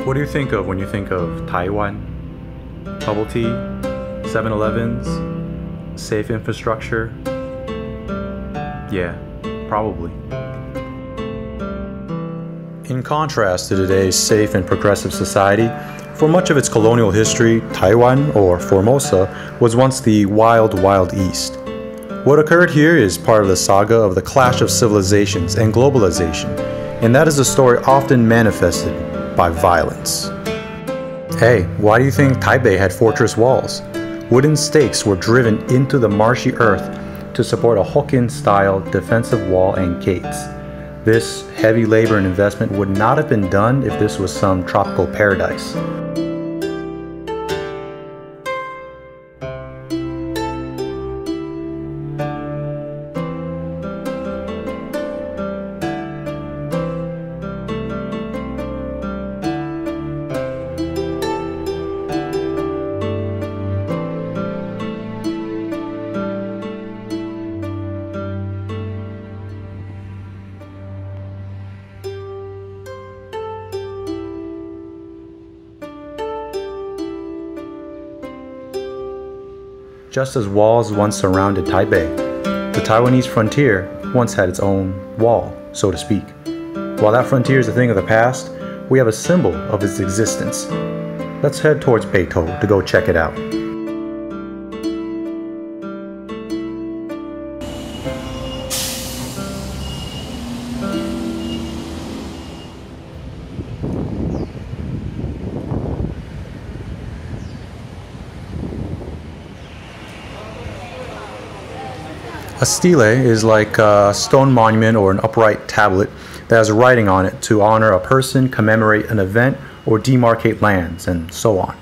What do you think of when you think of Taiwan? Bubble tea, 7-Elevens, safe infrastructure? Yeah, probably. In contrast to today's safe and progressive society, for much of its colonial history, Taiwan, or Formosa, was once the wild, wild east. What occurred here is part of the saga of the clash of civilizations and globalization, and that is a story often manifested by violence. Hey, why do you think Taipei had fortress walls? Wooden stakes were driven into the marshy earth to support a Hokkien-style defensive wall and gates. This heavy labor and investment would not have been done if this was some tropical paradise. Just as walls once surrounded Taipei, the Taiwanese frontier once had its own wall, so to speak. While that frontier is a thing of the past, we have a symbol of its existence. Let's head towards Beitou to go check it out. A stele is like a stone monument or an upright tablet that has writing on it to honor a person, commemorate an event, or demarcate lands, and so on.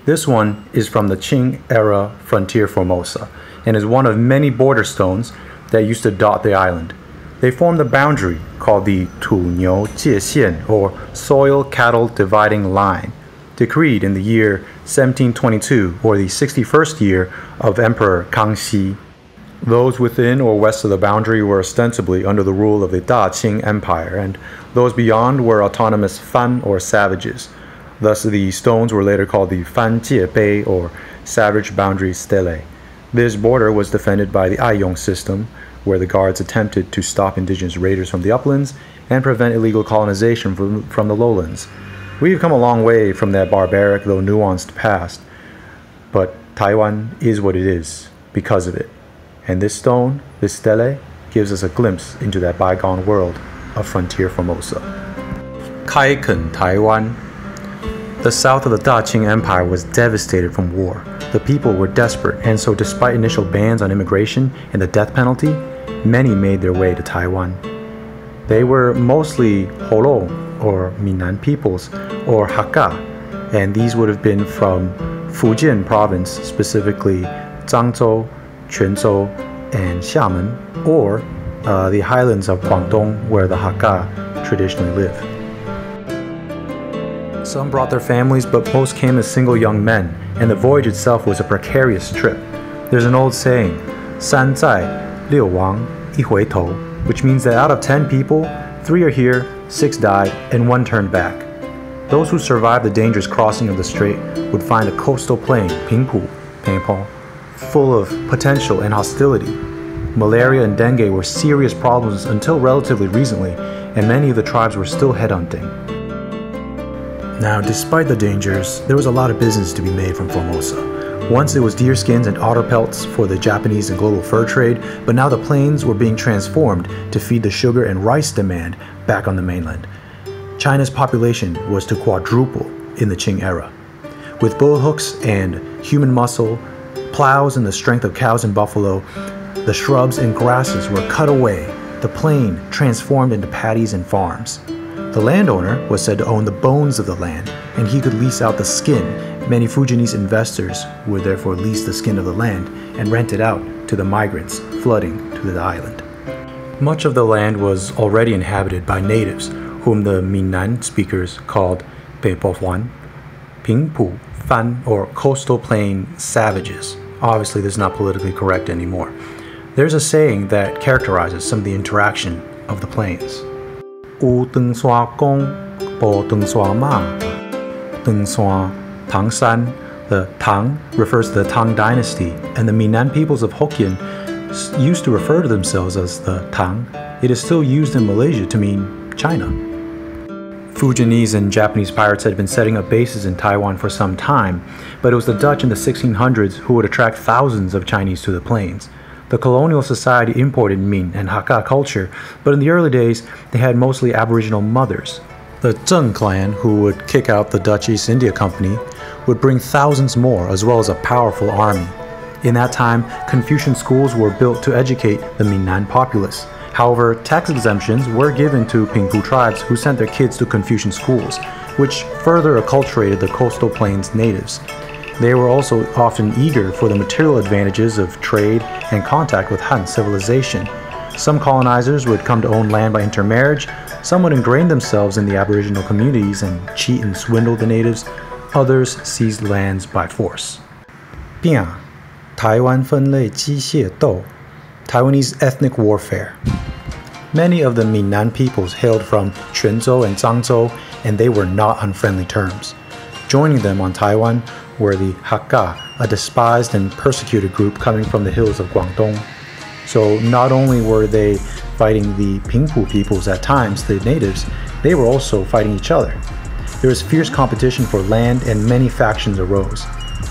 This one is from the Qing era Frontier Formosa and is one of many border stones that used to dot the island. They form the boundary called the Tǔniú jièxiàn, or soil cattle dividing line, decreed in the year 1722, or the 61st year of Emperor Kangxi. Those within or west of the boundary were ostensibly under the rule of the Qing Empire, and those beyond were autonomous Fan or savages. Thus, the stones were later called the Fan jièbēi, or Savage Boundary Stele. This border was defended by the Aiyong system, where the guards attempted to stop indigenous raiders from the uplands and prevent illegal colonization from the lowlands. We've come a long way from that barbaric, though nuanced past, but Taiwan is what it is because of it. And this stone, this stele, gives us a glimpse into that bygone world of Frontier Formosa. Kaiken, Taiwan. The south of the Qing Empire was devastated from war. The people were desperate, and so despite initial bans on immigration and the death penalty, many made their way to Taiwan. They were mostly Holo, or Minnan peoples, or Hakka, and these would have been from Fujian province, specifically Zhangzhou, Quanzhou, and Xiamen, or the highlands of Guangdong, where the Hakka traditionally live. Some brought their families, but most came as single young men, and the voyage itself was a precarious trip. There's an old saying, 三在六亡一回头, which means that out of 10 people, 3 are here, 6 died, and 1 turned back. Those who survived the dangerous crossing of the strait would find a coastal plain, Pingpu, Pingpo, full of potential and hostility. Malaria and dengue were serious problems until relatively recently, and many of the tribes were still headhunting. Now, despite the dangers, there was a lot of business to be made from Formosa. Once it was deer skins and otter pelts for the Japanese and global fur trade, but now the plains were being transformed to feed the sugar and rice demand back on the mainland. China's population was to quadruple in the Qing era. With bullhooks and human muscle, plows and the strength of cows and buffalo, the shrubs and grasses were cut away, the plain transformed into paddies and farms. The landowner was said to own the bones of the land, and he could lease out the skin. Many Fujianese investors would therefore lease the skin of the land and rent it out to the migrants flooding to the island. Much of the land was already inhabited by natives, whom the Minnan speakers called Peipohuan, Pingpu, Fan, or coastal plain savages. Obviously, this is not politically correct anymore. There's a saying that characterizes some of the interaction of the plains. Tang San. The Tang refers to the Tang dynasty, and the Minnan peoples of Hokkien used to refer to themselves as the Tang. It is still used in Malaysia to mean China. Fujianese and Japanese pirates had been setting up bases in Taiwan for some time, but it was the Dutch in the 1600s who would attract thousands of Chinese to the plains. The colonial society imported Ming and Hakka culture, but in the early days, they had mostly Aboriginal mothers. The Zheng clan, who would kick out the Dutch East India Company, would bring thousands more, as well as a powerful army. In that time, Confucian schools were built to educate the Minnan populace. However, tax exemptions were given to Pingpu tribes who sent their kids to Confucian schools, which further acculturated the coastal plains natives. They were also often eager for the material advantages of trade and contact with Han civilization. Some colonizers would come to own land by intermarriage, some would ingrain themselves in the Aboriginal communities and cheat and swindle the natives, others seized lands by force. 变 Taiwan 分类机械斗 Taiwanese ethnic warfare. Many of the Minnan peoples hailed from Quanzhou and Zhangzhou, and they were not on friendly terms. Joining them on Taiwan were the Hakka, a despised and persecuted group coming from the hills of Guangdong. So not only were they fighting the Pingpu peoples at times, the natives, they were also fighting each other. There was fierce competition for land and many factions arose.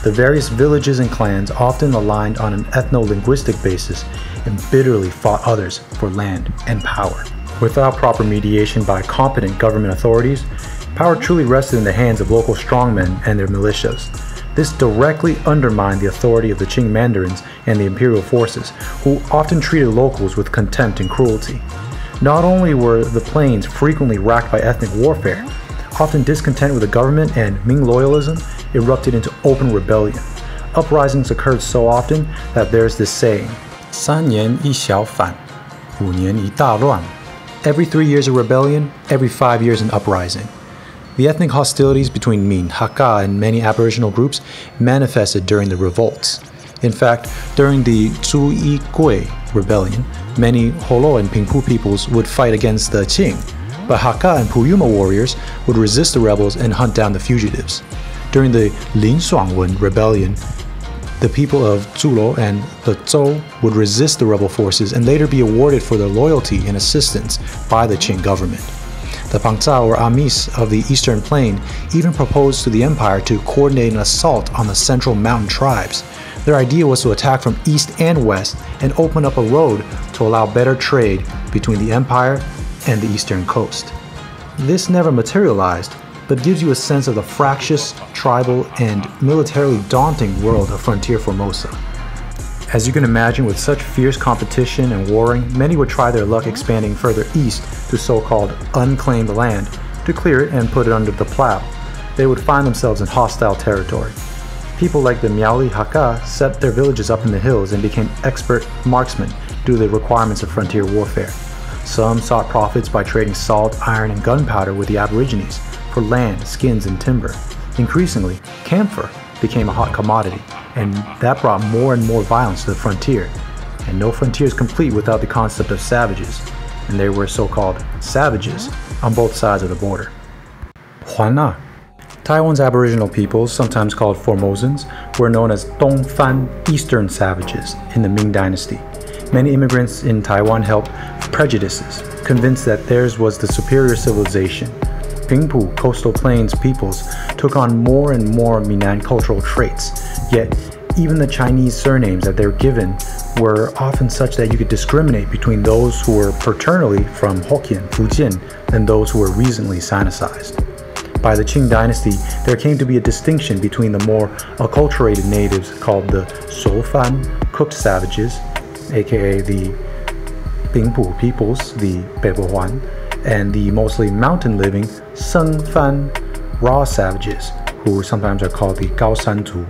The various villages and clans often aligned on an ethno-linguistic basis and bitterly fought others for land and power. Without proper mediation by competent government authorities, power truly rested in the hands of local strongmen and their militias. This directly undermined the authority of the Qing mandarins and the imperial forces, who often treated locals with contempt and cruelty. Not only were the plains frequently racked by ethnic warfare, often discontent with the government and Ming loyalism erupted into open rebellion. Uprisings occurred so often that there's this saying, 3年一小反 5年一大乱. Every 3 years a rebellion, every 5 years an uprising. The ethnic hostilities between Ming, Hakka, and many Aboriginal groups manifested during the revolts. In fact, during the Tǔniú rebellion, many Holo and Pingpu peoples would fight against the Qing, but Hakka and Puyuma warriors would resist the rebels and hunt down the fugitives. During the Lin Shuangwen rebellion, the people of Zhulo and the Zhou would resist the rebel forces and later be awarded for their loyalty and assistance by the Qing government. The Pangzhao or Amis of the Eastern Plain even proposed to the empire to coordinate an assault on the central mountain tribes. Their idea was to attack from east and west and open up a road to allow better trade between the empire and the eastern coast. This never materialized, but gives you a sense of the fractious, tribal, and militarily daunting world of Frontier Formosa. As you can imagine, with such fierce competition and warring, many would try their luck expanding further east to so-called unclaimed land to clear it and put it under the plow. They would find themselves in hostile territory. People like the Miaoli Hakka set their villages up in the hills and became expert marksmen due to the requirements of frontier warfare. Some sought profits by trading salt, iron, and gunpowder with the Aborigines for land, skins, and timber. Increasingly, camphor became a hot commodity, and that brought more and more violence to the frontier. And no frontier is complete without the concept of savages, and there were so-called savages on both sides of the border. Huana. Taiwan's Aboriginal peoples, sometimes called Formosans, were known as DongFan Eastern savages in the Ming dynasty. Many immigrants in Taiwan held prejudices, convinced that theirs was the superior civilization. Pingpu coastal plains peoples took on more and more Minnan cultural traits, yet even the Chinese surnames that they were given were often such that you could discriminate between those who were paternally from Hokkien, Fujian, and those who were recently Sinicized. By the Qing dynasty, there came to be a distinction between the more acculturated natives called the Shoufan, cooked savages, aka the Pingpu peoples, the Beibohuan, and the mostly mountain-living Shengfan, raw savages, who sometimes are called the Gaoshantu.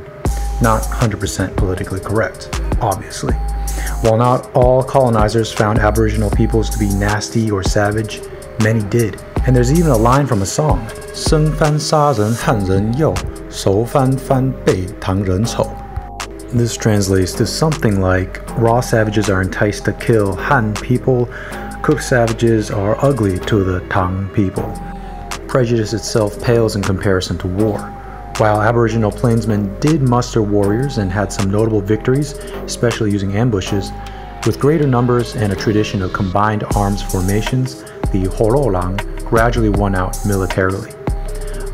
Not 100% politically correct, obviously. While not all colonizers found Aboriginal peoples to be nasty or savage, many did, and there's even a line from a song, 生番杀人汉人右，熟番番被唐人丑. This translates to something like, raw savages are enticed to kill Han people, cooked savages are ugly to the Tang people. Prejudice itself pales in comparison to war. While Aboriginal plainsmen did muster warriors and had some notable victories, especially using ambushes, with greater numbers and a tradition of combined arms formations, the Horolang gradually won out militarily.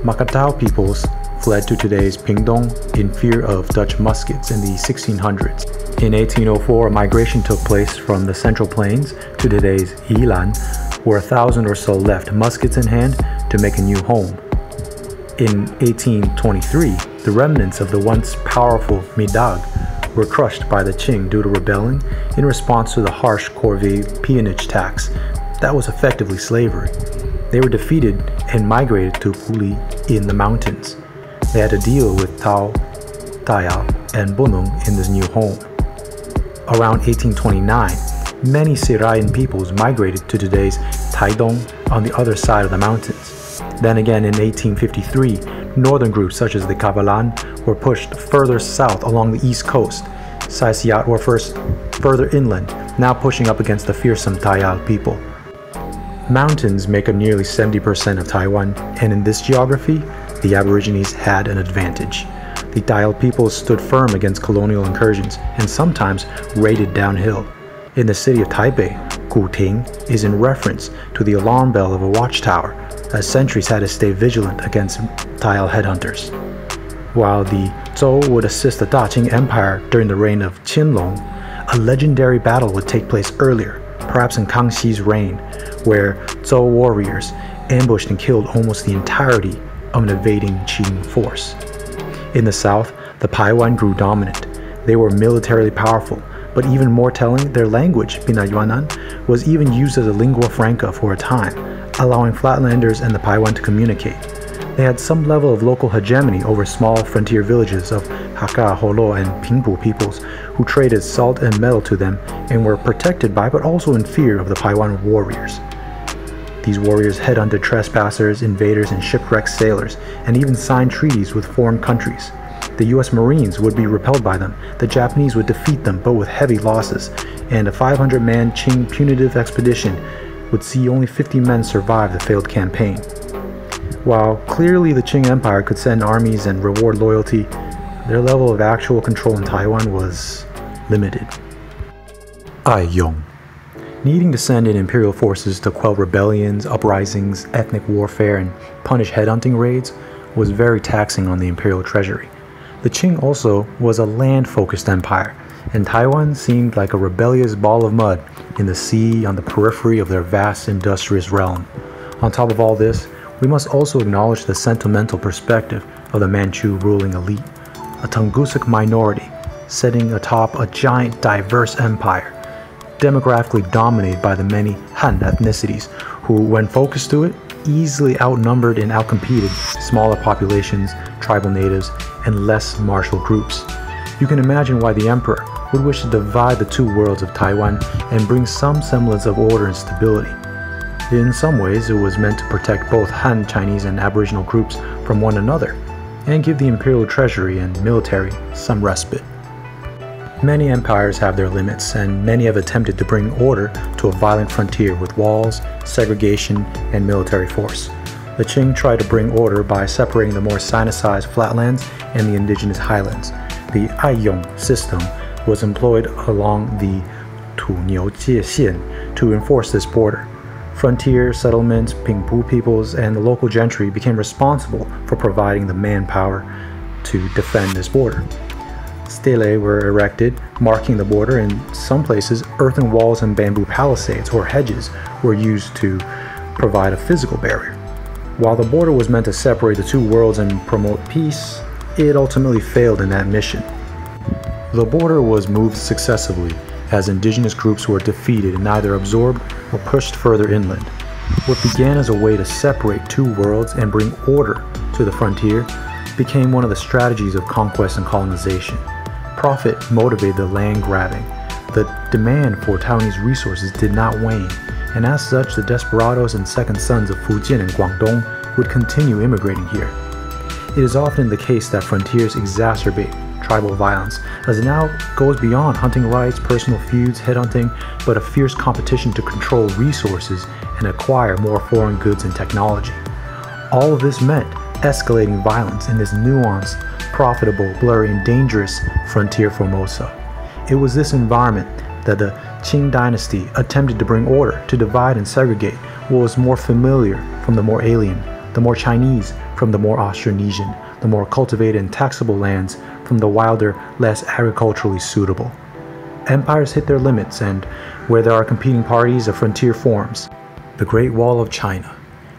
Makatao peoples fled to today's Pingdong in fear of Dutch muskets in the 1600s. In 1804, a migration took place from the Central Plains to today's Yilan, where 1,000 or so left muskets in hand to make a new home. In 1823, the remnants of the once powerful Midag were crushed by the Qing due to rebelling in response to the harsh corvée peonage tax that was effectively slavery. They were defeated and migrated to Huli in the mountains. They had to deal with Tao, Tayal, and Bunung in this new home. Around 1829, many Sirayan peoples migrated to today's Taidong on the other side of the mountains. Then again in 1853, northern groups such as the Kavalan were pushed further south along the east coast. Saisiat were first further inland, now pushing up against the fearsome Tayal people. Mountains make up nearly 70% of Taiwan, and in this geography, the Aborigines had an advantage. The Tayal peoples stood firm against colonial incursions and sometimes raided downhill. In the city of Taipei, Guting is in reference to the alarm bell of a watchtower, as sentries had to stay vigilant against Tayal headhunters. While the Zhou would assist the Daqing Empire during the reign of Qianlong, a legendary battle would take place earlier, perhaps in Kangxi's reign, where Zhou warriors ambushed and killed almost the entirety of an invading Qing force. In the south, the Paiwan grew dominant. They were militarily powerful, but even more telling, their language, Pinayuanan, was even used as a lingua franca for a time, allowing flatlanders and the Paiwan to communicate. They had some level of local hegemony over small frontier villages of Hakka, Holo, and Pingpu peoples who traded salt and metal to them and were protected by but also in fear of the Paiwan warriors. These warriors headhunted trespassers, invaders, and shipwrecked sailors, and even signed treaties with foreign countries. The US Marines would be repelled by them, the Japanese would defeat them but with heavy losses, and a 500-man Qing punitive expedition would see only 50 men survive the failed campaign. While clearly the Qing Empire could send armies and reward loyalty, their level of actual control in Taiwan was limited. Aiyong. Needing to send in imperial forces to quell rebellions, uprisings, ethnic warfare, and punish headhunting raids was very taxing on the imperial treasury. The Qing also was a land-focused empire, and Taiwan seemed like a rebellious ball of mud in the sea on the periphery of their vast industrious realm. On top of all this, we must also acknowledge the sentimental perspective of the Manchu ruling elite, a Tungusic minority sitting atop a giant diverse empire, demographically dominated by the many Han ethnicities who, when focused to it, easily outnumbered and outcompeted smaller populations, tribal natives, and less martial groups. You can imagine why the emperor would wish to divide the two worlds of Taiwan and bring some semblance of order and stability. In some ways, it was meant to protect both Han Chinese and Aboriginal groups from one another, and give the imperial treasury and military some respite. Many empires have their limits, and many have attempted to bring order to a violent frontier with walls, segregation, and military force. The Qing tried to bring order by separating the more Sinicized flatlands and the indigenous highlands. The Aiyong system was employed along the Tǔniú jièxiàn to enforce this border. Frontier settlements, Pingpu peoples, and the local gentry became responsible for providing the manpower to defend this border. Stele were erected, marking the border. In some places, earthen walls and bamboo palisades or hedges were used to provide a physical barrier. While the border was meant to separate the two worlds and promote peace, it ultimately failed in that mission. The border was moved successively as indigenous groups were defeated and either absorbed or pushed further inland. What began as a way to separate two worlds and bring order to the frontier became one of the strategies of conquest and colonization. Profit motivated the land grabbing. The demand for Taiwanese resources did not wane, and as such, the desperados and second sons of Fujian and Guangdong would continue immigrating here. It is often the case that frontiers exacerbate tribal violence, as it now goes beyond hunting rights, personal feuds, headhunting, but a fierce competition to control resources and acquire more foreign goods and technology. All of this meant escalating violence in this nuanced, profitable, blurry, and dangerous Frontier Formosa. It was this environment that the Qing dynasty attempted to bring order, to divide and segregate what was more familiar from the more alien, the more Chinese from the more Austronesian, the more cultivated and taxable lands from the wilder, less agriculturally suitable. Empires hit their limits, and where there are competing parties, a frontier forms. The Great Wall of China,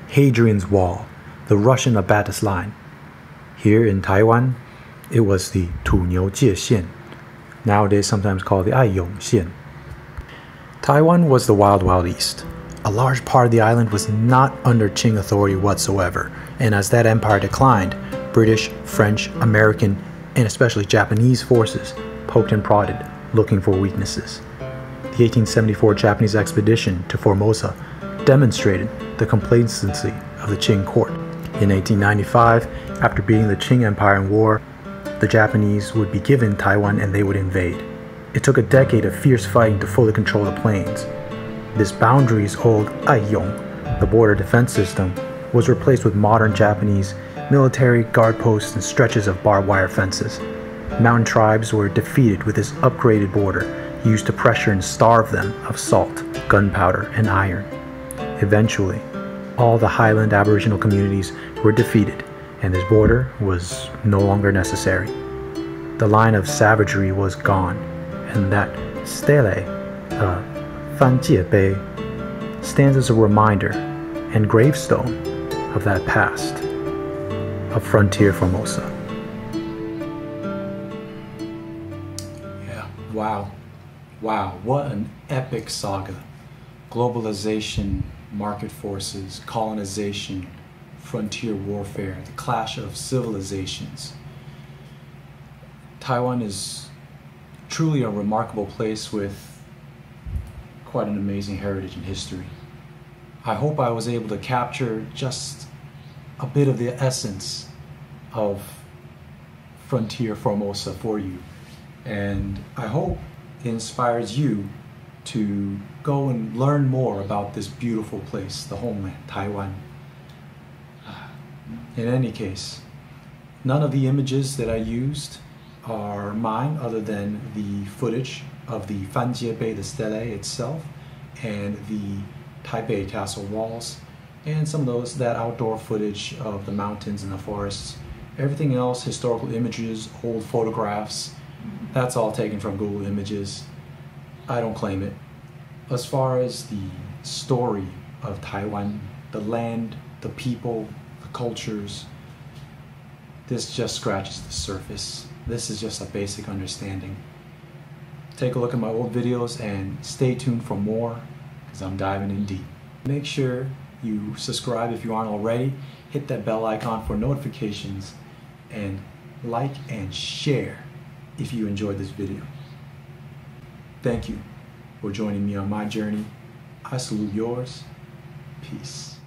Hadrian's Wall, the Russian Abatis Line. Here in Taiwan, it was the Tǔniú jièxiàn, nowadays sometimes called the jièxiàn. Taiwan was the wild, wild east. A large part of the island was not under Qing authority whatsoever, and as that empire declined, British, French, American, and especially Japanese forces poked and prodded, looking for weaknesses. The 1874 Japanese expedition to Formosa demonstrated the complacency of the Qing court. In 1895, after beating the Qing Empire in war, the Japanese would be given Taiwan and they would invade. It took a decade of fierce fighting to fully control the plains. This boundaries-old Aiyong, the border defense system, was replaced with modern Japanese military guard posts and stretches of barbed wire fences. Mountain tribes were defeated with this upgraded border, used to pressure and starve them of salt, gunpowder, and iron. Eventually, all the highland Aboriginal communities were defeated, and this border was no longer necessary. The line of savagery was gone, and that stele, jièbēi, stands as a reminder and gravestone of that past, of Frontier Formosa. Yeah, wow, what an epic saga. Globalization, market forces, colonization, frontier warfare, the clash of civilizations. Taiwan is truly a remarkable place with quite an amazing heritage and history. I hope I was able to capture just a bit of the essence of Frontier Formosa for you, and I hope it inspires you to go and learn more about this beautiful place, the homeland, Taiwan. In any case, none of the images that I used are mine other than the footage of the jièbēi, the stele itself, and the Taipei castle walls, and some of that outdoor footage of the mountains and the forests. Everything else, historical images, old photographs, that's all taken from Google Images. I don't claim it. As far as the story of Taiwan, the land, the people, the cultures, this just scratches the surface. This is just a basic understanding. Take a look at my old videos and stay tuned for more, because I'm diving in deep. Make sure you subscribe if you aren't already, hit that bell icon for notifications, and like and share if you enjoyed this video. Thank you for joining me on my journey. I salute yours. Peace.